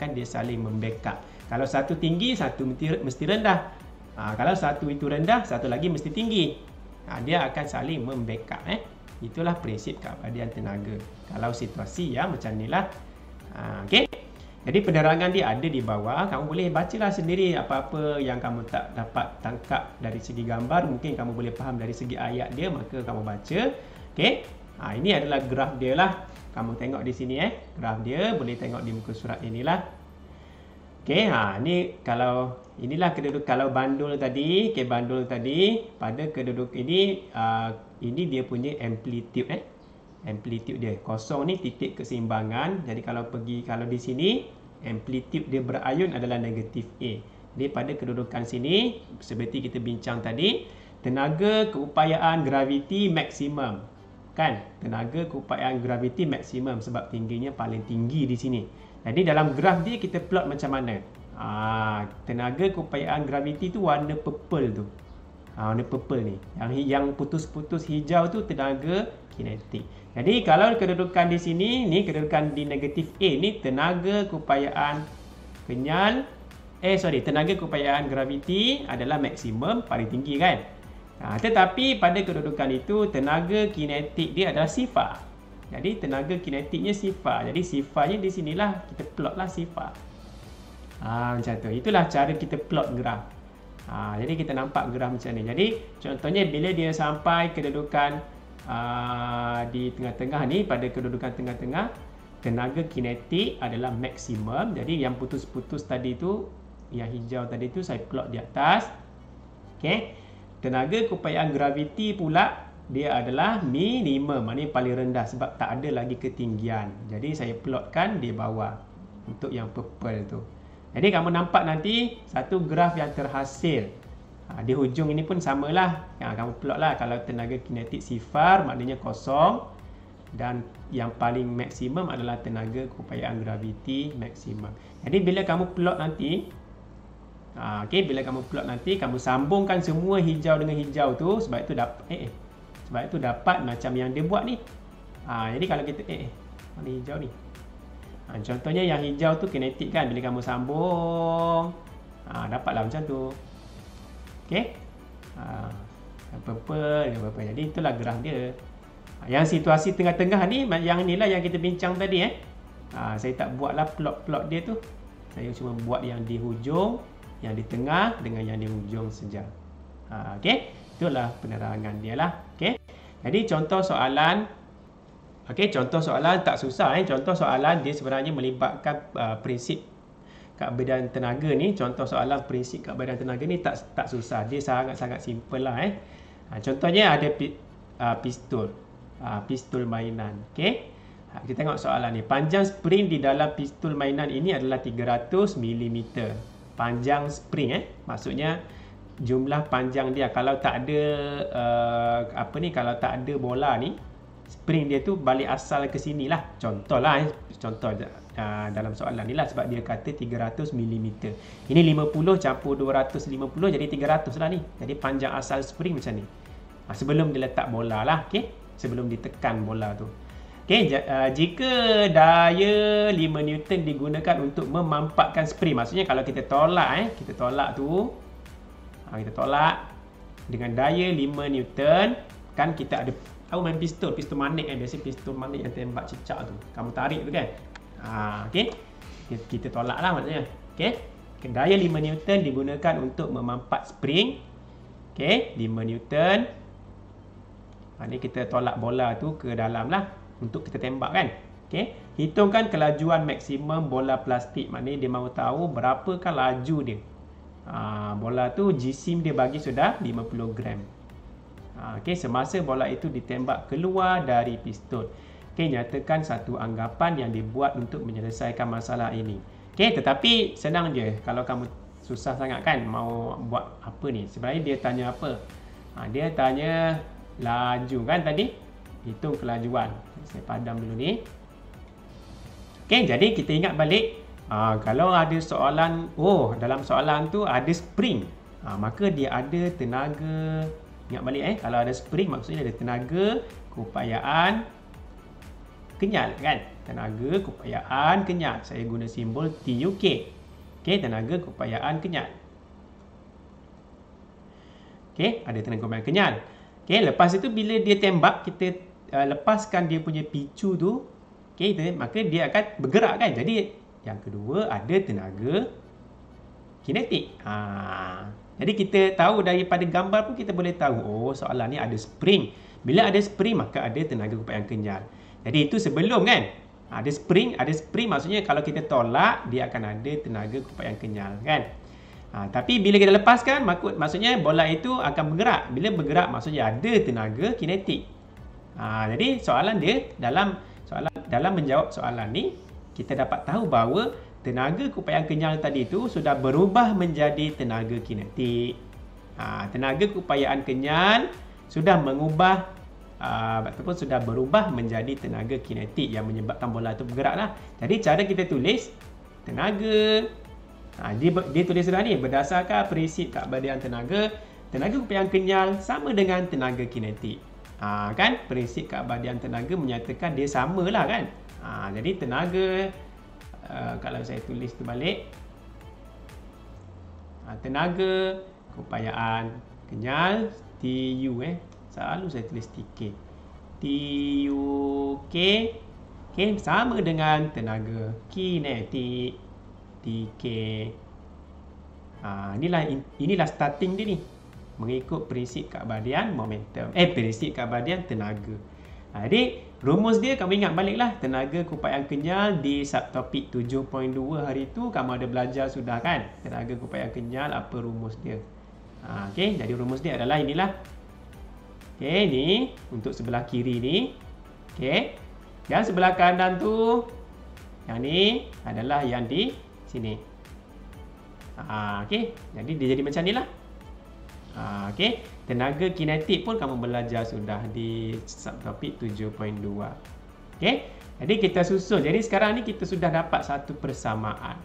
Kan dia saling membackup. Kalau satu tinggi, satu mesti rendah. Kalau satu itu rendah, satu lagi mesti tinggi. Dia akan saling membackup. Itulah prinsip keabadian tenaga. Kalau situasi macam inilah. Okey. Jadi penerangan dia ada di bawah. Kamu boleh bacalah sendiri apa-apa yang kamu tak dapat tangkap dari segi gambar. Mungkin kamu boleh faham dari segi ayat dia, maka kamu baca. Okey. Ini adalah graf dia lah. Kamu tengok di sini graf dia, boleh tengok di muka surat inilah. Okey, ni kalau inilah kedudukan kalau bandul tadi, bandul tadi pada keduduk ini dia punya amplitude amplitude dia. Kosong ni titik keseimbangan. Jadi kalau di sini amplitude dia berayun adalah negatif A. Jadi pada kedudukan sini seperti kita bincang tadi, tenaga keupayaan graviti maksimum. Kan? Tenaga keupayaan graviti maksimum sebab tingginya paling tinggi di sini. Jadi dalam graf dia kita plot macam mana? Tenaga keupayaan graviti tu warna purple tu. Warna purple ni. Yang putus-putus hijau tu tenaga kinetik. Jadi kalau kedudukan di sini, ni kedudukan di negatif A ni tenaga keupayaan tenaga keupayaan graviti adalah maksimum, paling tinggi kan? Tetapi pada kedudukan itu tenaga kinetik dia adalah sifar. Jadi tenaga kinetiknya sifar. Jadi sifarnya di sinilah kita plotlah sifar. Macam tu. Itulah cara kita plot graf. Jadi kita nampak graf macam ni. Jadi contohnya bila dia sampai kedudukan di tengah-tengah ni, pada kedudukan tengah-tengah, tenaga kinetik adalah maksimum. Jadi yang putus-putus tadi tu, yang hijau tadi tu saya plot di atas. Okey. Tenaga keupayaan graviti pula dia adalah minimum, maknanya paling rendah sebab tak ada lagi ketinggian. Jadi saya plotkan di bawah untuk yang purple tu. Jadi kamu nampak nanti satu graf yang terhasil. Di hujung ini pun samalah. Kamu plotlah kalau tenaga kinetik sifar maknanya kosong dan yang paling maksimum adalah tenaga keupayaan graviti maksimum. Jadi bila kamu plot nanti, bila kamu plot nanti, kamu sambungkan semua hijau dengan hijau tu sebab itu dapat macam yang dia buat ni. Jadi kalau kita mana hijau ni? Contohnya yang hijau tu kinetik kan, bila kamu sambung dapatlah macam tu. Okey. Purple. Jadi itulah graf dia. Yang situasi tengah-tengah ni, yang inilah yang kita bincang tadi Saya tak buatlah plot-plot dia tu. Saya cuma buat yang di hujung, yang di tengah dengan yang di hujung saja. Okey, itulah penerangan dia lah. Okey. Jadi contoh soalan, contoh soalan tak susah. Contoh soalan dia sebenarnya melibatkan prinsip keabadian tenaga ni. Contoh soalan prinsip keabadian tenaga ni tak susah. Dia sangat-sangat simple lah. Contohnya ada pistol. Pistol mainan. Okey. Kita tengok soalan ni. Panjang spring di dalam pistol mainan ini adalah 300 mm. Panjang spring maksudnya jumlah panjang dia. Kalau tak ada kalau tak ada bola ni, spring dia tu balik asal ke sini lah. Contoh dalam soalan ni lah, sebab dia kata 300 mm. Ini 50 campur 250 jadi 300 lah ni. Jadi panjang asal spring macam ni. Sebelum dia letak bola lah. Sebelum ditekan bola tu. Jika daya 5 Newton digunakan untuk memampakkan spring, maksudnya kalau kita tolak kita tolak dengan daya 5 Newton, kan kita ada tahu main pistol manik biasa pistol manik yang tembak cicak tu, kamu tarik tu kan. Kita tolak lah maksudnya. Daya 5 Newton digunakan untuk memampak spring. 5 Newton. Ni kita tolak bola tu ke dalam lah untuk kita tembak kan. Hitungkan kelajuan maksimum bola plastik. Maknanya dia mahu tahu berapakah laju dia. Bola tu jisim dia bagi sudah 50 gram. Semasa bola itu ditembak keluar dari pistol. Nyatakan satu anggapan yang dibuat untuk menyelesaikan masalah ini. Tetapi senang je. Kalau kamu susah sangat kan mau buat apa ni. Sebenarnya dia tanya apa? Dia tanya laju kan tadi. Hitung kelajuan. Saya padam dulu ni. Jadi kita ingat balik. Kalau ada soalan, dalam soalan tu ada spring. Maka dia ada tenaga. Ingat balik kalau ada spring maksudnya ada tenaga keupayaan kenyal kan. Tenaga keupayaan kenyal. Saya guna simbol TUK. Tenaga keupayaan kenyal. Ada tenaga keupayaan kenyal. Lepas itu bila dia tembak, kita lepaskan dia punya picu tu, maka dia akan bergerak kan. Jadi yang kedua ada tenaga kinetik. Jadi kita tahu daripada gambar pun kita boleh tahu soalan ni ada spring. Bila ada spring maka ada tenaga keupayaan kenyal. Jadi itu sebelum kan. Ada spring maksudnya kalau kita tolak dia akan ada tenaga keupayaan kenyal kan. Tapi bila kita lepaskan maksudnya bola itu akan bergerak. Bila bergerak maksudnya ada tenaga kinetik. Jadi soalan dia dalam menjawab soalan ni kita dapat tahu bahawa tenaga keupayaan kenyal tadi itu sudah berubah menjadi tenaga kinetik. Tenaga keupayaan kenyal sudah mengubah ataupun sudah berubah menjadi tenaga kinetik yang menyebabkan bola itu bergeraklah. Jadi cara kita tulis tenaga dia tulis sudah ni berdasarkan prinsip keabadian tenaga keupayaan kenyal sama dengan tenaga kinetik. Kan prinsip keabadian tenaga menyatakan dia samalah kan. Jadi tenaga kalau saya tulis tu balik tenaga keupayaan kenyal TU selalu saya tulis TK. TUK sama dengan tenaga kinetik TK. Inilah starting dia ni. Mengikut prinsip keabadian momentum. Prinsip keabadian tenaga. Jadi rumus dia kamu ingat baliklah. Tenaga keupayaan kenyal di subtopik 7.2 hari tu kamu ada belajar sudah kan. Tenaga keupayaan kenyal apa rumus dia. Jadi rumus dia adalah inilah. Ni untuk sebelah kiri ni. Yang sebelah kanan tu yang ni adalah yang di sini. Jadi dia jadi macam ni lah. Tenaga kinetik pun kamu belajar sudah di subtopik 7.2. Jadi kita susun. Jadi sekarang ni kita sudah dapat satu persamaan.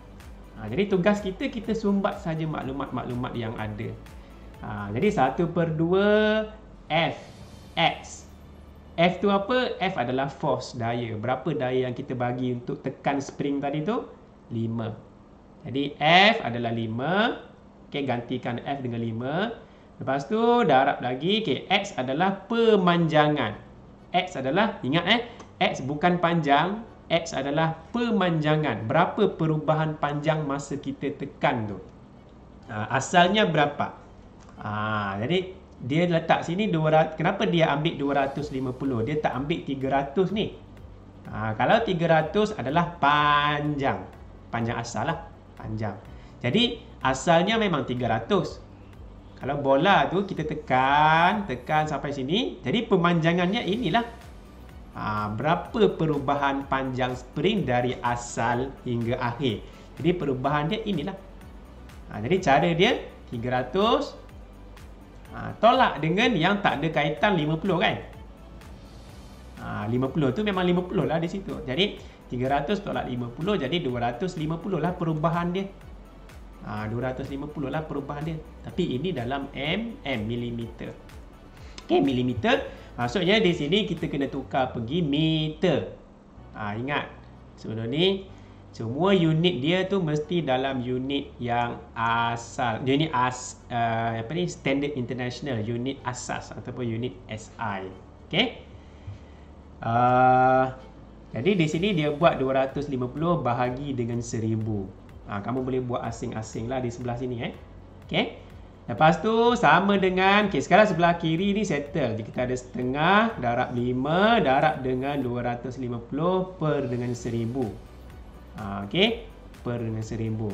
Jadi tugas kita sumbat saja maklumat-maklumat yang ada. Jadi 1/2 F X. F tu apa? F adalah force, daya. Berapa daya yang kita bagi untuk tekan spring tadi tu? 5. Jadi F adalah 5. Gantikan F dengan 5. Lepas tu darab lagi. X adalah pemanjangan. X adalah, ingat X bukan panjang. X adalah pemanjangan. Berapa perubahan panjang masa kita tekan tu. Asalnya berapa? Jadi dia letak sini 200. Kenapa dia ambil 250? Dia tak ambil 300 ni. Kalau 300 adalah panjang. Panjang asal lah. Panjang. Jadi asalnya memang 300. Kalau bola tu kita tekan sampai sini. Jadi pemanjangannya inilah. Berapa perubahan panjang spring dari asal hingga akhir. Jadi perubahan dia inilah. Jadi cara dia 300 tolak dengan yang tak ada kaitan 50 kan. 50 tu memang 50 lah di situ. Jadi 300 tolak 50 jadi 250 lah perubahan dia. 250 lah perubahan dia. Tapi ini dalam milimeter. Okey, milimeter. Maksudnya di sini kita kena tukar pergi meter. Ingat. Sebelum ni semua unit dia tu mesti dalam unit yang asal. Unit Standard International, unit asas ataupun unit SI. Okey. Jadi di sini dia buat 250 bahagi dengan 1000. Kamu boleh buat asing-asing lah di sebelah sini Okey. Lepas tu sama dengan sekarang sebelah kiri ni settle. Jadi kita ada setengah darab 5 darab dengan 250 per dengan 1000. Okey, per dengan 1000.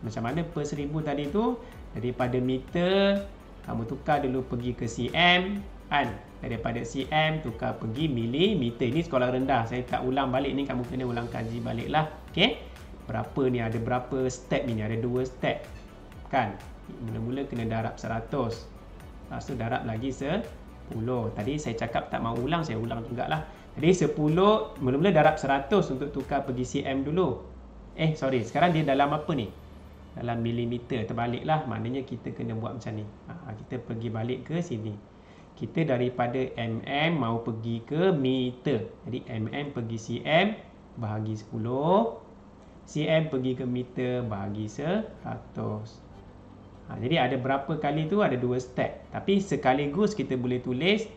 Macam mana per 1000 tadi tu? Daripada meter kamu tukar dulu pergi ke cm kan. Daripada cm tukar pergi milimeter. Ini sekolah rendah. Saya tak ulang balik ni, kamu kena ulang kaji balik lah. Okey. Berapa ni? Ada berapa step ni? Ada 2 step. Kan? Mula-mula kena darab 100. Lepas tu darab lagi 10. Tadi saya cakap tak mau ulang, saya ulang jugalah. Jadi 10, mula-mula darab 100 untuk tukar pergi cm dulu. Sekarang dia dalam apa ni? Dalam milimeter. Terbaliklah. Maknanya kita kena buat macam ni. Kita pergi balik ke sini. Kita daripada mm mau pergi ke meter. Jadi mm pergi cm bahagi 10. cm pergi ke meter bahagi 100. Jadi ada berapa kali tu? Ada 2 step. Tapi sekaligus kita boleh tulis.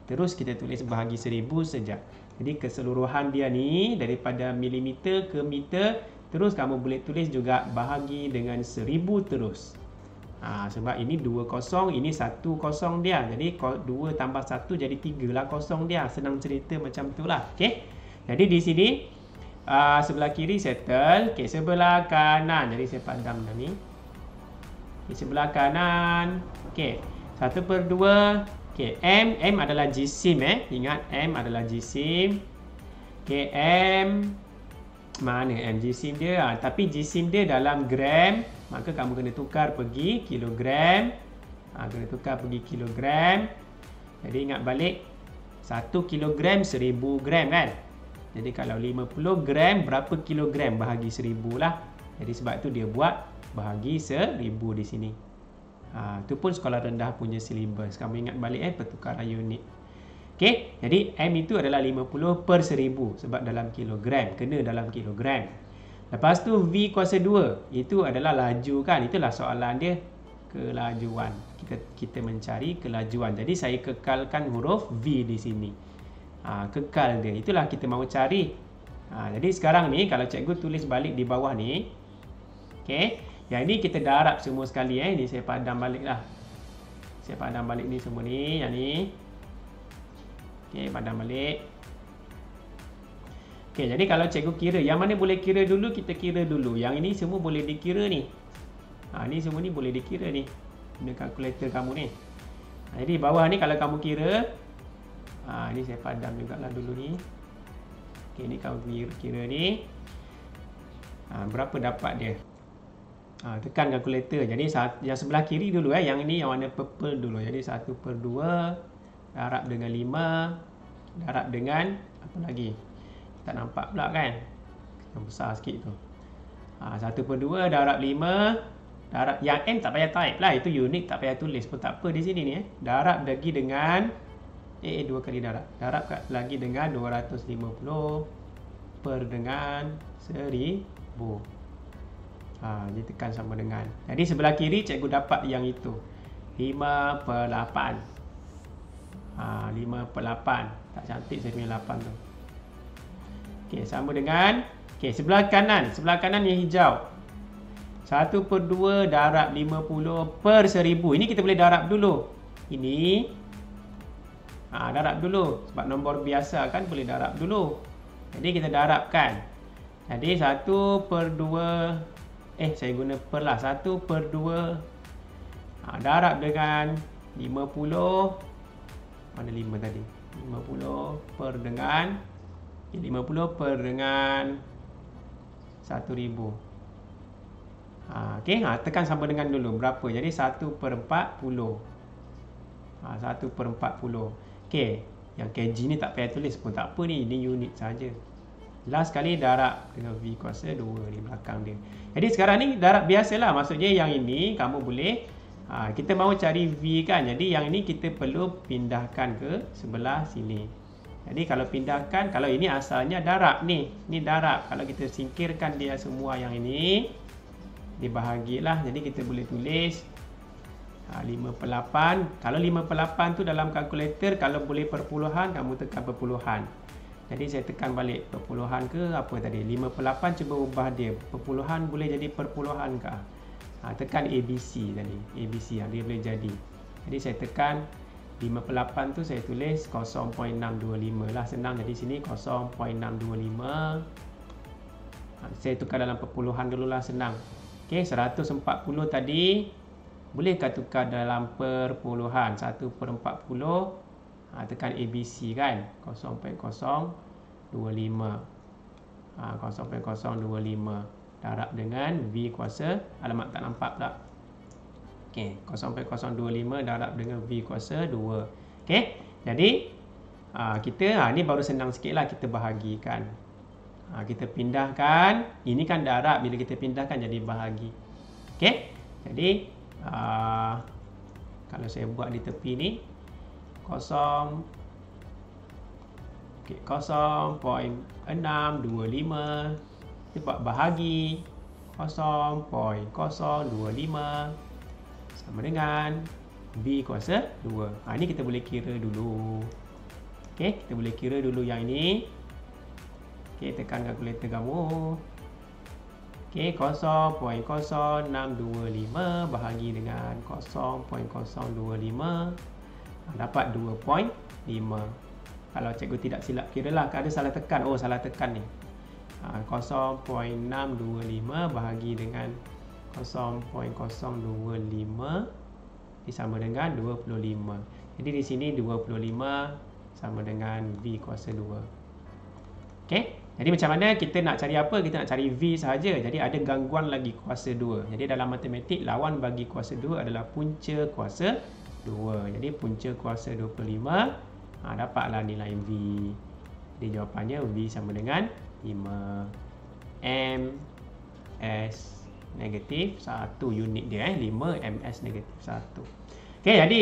Terus kita tulis bahagi 1000 saja. Jadi keseluruhan dia ni daripada milimeter ke meter. Terus kamu boleh tulis juga bahagi dengan 1000 terus. Sebab ini 2 kosong, ini 1 kosong dia. Jadi 2 tambah 1 jadi 3 lah kosong dia. Senang cerita macam tu lah. Okay. Jadi di sini sebelah kiri settle. Okay, sebelah kanan. Jadi saya padam dah ni. Okay, sebelah kanan. Okay. 1/2. Okay, M adalah jisim Ingat M adalah jisim. Okay, M mana M jisim dia? Tapi jisim dia dalam gram, maka kamu kena tukar pergi kilogram. Kena tukar pergi kilogram. Jadi ingat balik 1 kilogram 1000 gram kan. Jadi kalau 50 gram berapa kilogram bahagi 1000 lah. Jadi sebab tu dia buat bahagi 1000 di sini. Itu pun sekolah rendah punya silibus. Kamu ingat balik pertukaran unit. Okey, jadi M itu adalah 50 per 1000 sebab dalam kilogram, kena dalam kilogram. Lepas tu V kuasa 2, itu adalah laju kan. Itulah soalan dia, kelajuan. Kita mencari kelajuan. Jadi saya kekalkan huruf V di sini. Kekal dia. Itulah kita mahu cari. Jadi sekarang ni kalau cikgu tulis balik di bawah ni. Okey. Yang ini kita darab semua sekali Ini saya padam balik lah. Saya padam balik ni semua ni. Yang ni. Okey, padam balik. Okey, jadi kalau cikgu kira, yang mana boleh kira dulu, kita kira dulu. Yang ini semua boleh dikira ni. Ni semua ni boleh dikira ni. Guna kalkulator kamu ni. Jadi bawah ni kalau kamu kira. Ini saya padam jugalah dulu ni. Okey, ni kamu kira ni. Berapa dapat dia? Tekan kalkulator. Jadi yang sebelah kiri dulu Yang ini yang warna purple dulu. Jadi 1/2 darab dengan 5 darab dengan apa lagi? Tak nampak pula kan? Yang besar sikit tu. 1/2 darab 5 darab yang M tak payah type lah. Itu unit tak payah tulis pun tak apa di sini ni Darab lagi dengan 2 kali darab. Darab lagi dengan 250 per dengan 1000. Jadi tekan sama dengan. Jadi sebelah kiri cikgu dapat yang itu 5/8. 5/8. Tak cantik saya punya 8 tu. Okey, sama dengan sebelah kanan yang hijau. 1/2 darab 50/1000. Ini kita boleh darab dulu. Ini darab dulu. Sebab nombor biasa kan boleh darab dulu. Jadi kita darabkan. Jadi 1/2, saya guna per lah. 1/2 darab dengan 50. Mana 5 tadi? 50 per dengan 1000. Okey, tekan sama dengan dulu. Berapa? Jadi 1/40. 1/40. Okey, yang kg ni tak payah tulis pun tak apa ni. Ini unit saja. Last kali darab dengan V kuasa 2 di belakang dia. Jadi sekarang ni darab biasalah. Maksudnya yang ini kamu boleh, kita mahu cari V kan. Jadi yang ini kita perlu pindahkan ke sebelah sini. Jadi kalau pindahkan, kalau ini asalnya darab ni. Ni darab. Kalau kita singkirkan dia semua yang ini, dibahagilah. Jadi kita boleh tulis 5/8. Kalau 5/8 tu dalam kalkulator, kalau boleh perpuluhan, kamu tekan perpuluhan. Jadi saya tekan balik perpuluhan ke apa tadi? 5/8 cuba ubah dia. Perpuluhan boleh jadi perpuluhan ke? Tekan ABC tadi. ABC dia boleh jadi. Jadi saya tekan 5/8 tu saya tulis 0.625 lah. Senang jadi sini 0.625. Saya tukar dalam perpuluhan dululah, senang. Okey, 140 tadi bolehkah tukar dalam perpuluhan? 1/40. Tekan ABC kan, 0.025. 0.025 darab dengan V kuasa, alamat tak nampak pula. Okey, 0.025 darab dengan V kuasa 2. Okey, jadi kita ni baru senang sikit lah, kita bahagikan. Kita pindahkan, ini kan darab, bila kita pindahkan jadi bahagi. Okey, jadi kalau saya buat di tepi ni 0.625, kita buat bahagi 0.025 sama dengan V kuasa 2. Ini kita boleh kira dulu. Okey, kita boleh kira dulu yang ini. Okey, tekan kalkulator kamu. Okey, 0.0625 bahagi dengan 0.025 dapat 2.5. Kalau cikgu tidak silap kira lah, ada salah tekan. Oh, salah tekan ni. 0.625 bahagi dengan 0.025 sama dengan 25. Jadi di sini 25 sama dengan V kuasa 2. Okey, jadi macam mana kita nak cari apa? Kita nak cari V sahaja. Jadi ada gangguan lagi kuasa 2. Jadi dalam matematik, lawan bagi kuasa 2 adalah punca kuasa 2. Jadi punca kuasa 25, dapatlah nilai V. Jadi jawapannya V sama dengan 5 ms negatif 1 unit dia. 5 ms negatif 1. Okey, jadi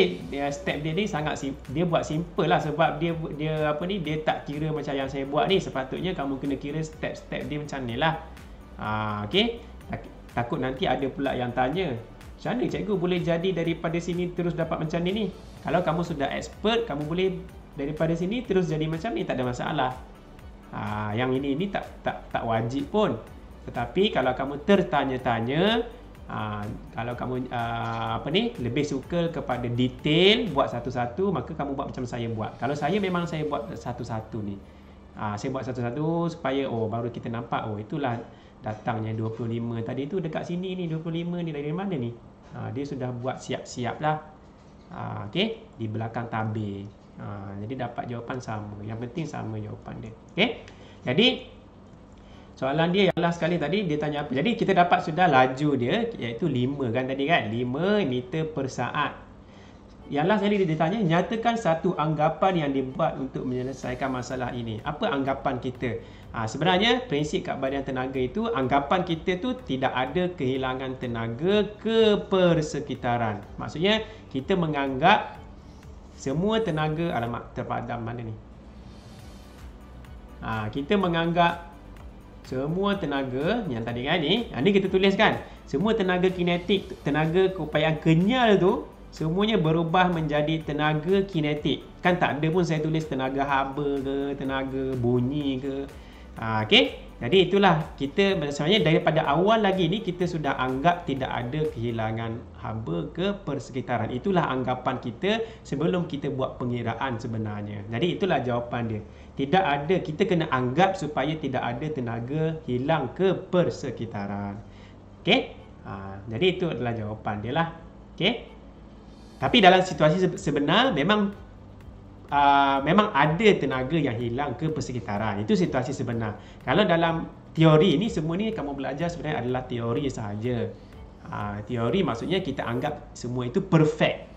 step dia ni dia buat simple lah, sebab dia tak kira macam yang saya buat ni. Sepatutnya kamu kena kira step-step dia macam ni lah. Okey, takut nanti ada pula yang tanya, macam mana cikgu boleh jadi daripada sini terus dapat macam ni? Kalau kamu sudah expert, kamu boleh daripada sini terus jadi macam ni, tak ada masalah. Yang ini tak wajib pun. Tetapi kalau kamu tertanya-tanya, kalau kamu lebih suka kepada detail, buat satu-satu, maka kamu buat macam saya buat. Kalau saya memang saya buat satu-satu ni. Saya buat satu-satu supaya baru kita nampak, itulah datangnya 25 tadi tu dekat sini ni. 25 ni dari mana ni? Dia sudah buat siap-siap lah. Okey, di belakang tabir. Jadi dapat jawapan sama. Yang penting sama jawapan dia. Okey, jadi soalan dia yang last sekali tadi, dia tanya apa? Jadi kita dapat sudah laju dia, iaitu 5 kan tadi kan? 5 meter per saat. Yang last sekali dia tanya, nyatakan satu anggapan yang dibuat untuk menyelesaikan masalah ini. Apa anggapan kita? Sebenarnya prinsip keabadian tenaga itu, anggapan kita tu tidak ada kehilangan tenaga ke persekitaran. Maksudnya kita menganggap semua tenaga, alamak terpadam mana ni? Kita menganggap semua tenaga yang tadi kan ni kita tulis kan, semua tenaga kinetik, tenaga keupayaan kenyal tu semuanya berubah menjadi tenaga kinetik. Kan tak ada pun saya tulis tenaga haba ke, tenaga bunyi ke. Okey. Jadi itulah kita sebenarnya daripada awal lagi ni kita sudah anggap tidak ada kehilangan haba ke persekitaran. Itulah anggapan kita sebelum kita buat pengiraan sebenarnya. Jadi itulah jawapan dia. Tidak ada, kita kena anggap supaya tidak ada tenaga hilang ke persekitaran. Okey? Jadi itu adalah jawapan dia lah. Okey? Tapi dalam situasi sebenar memang ada tenaga yang hilang ke persekitaran. Itu situasi sebenar. Kalau dalam teori ni, semua ni kamu belajar sebenarnya adalah teori sahaja. Teori maksudnya kita anggap semua itu perfect.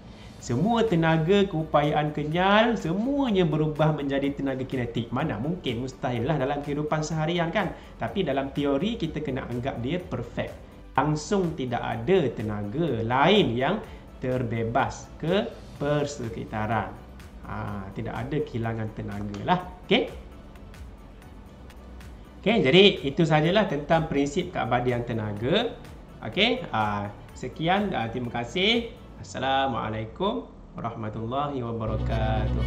Semua tenaga keupayaan kenyal semuanya berubah menjadi tenaga kinetik. Mana mungkin, mustahil lah dalam kehidupan seharian kan. Tapi dalam teori kita kena anggap dia perfect. Langsung tidak ada tenaga lain yang terbebas ke persekitaran. Tidak ada kehilangan tenaga lah. Okey. Okey, jadi itu sajalah tentang prinsip keabadian tenaga. Okey. Sekian, terima kasih. Assalamualaikum warahmatullahi wabarakatuh.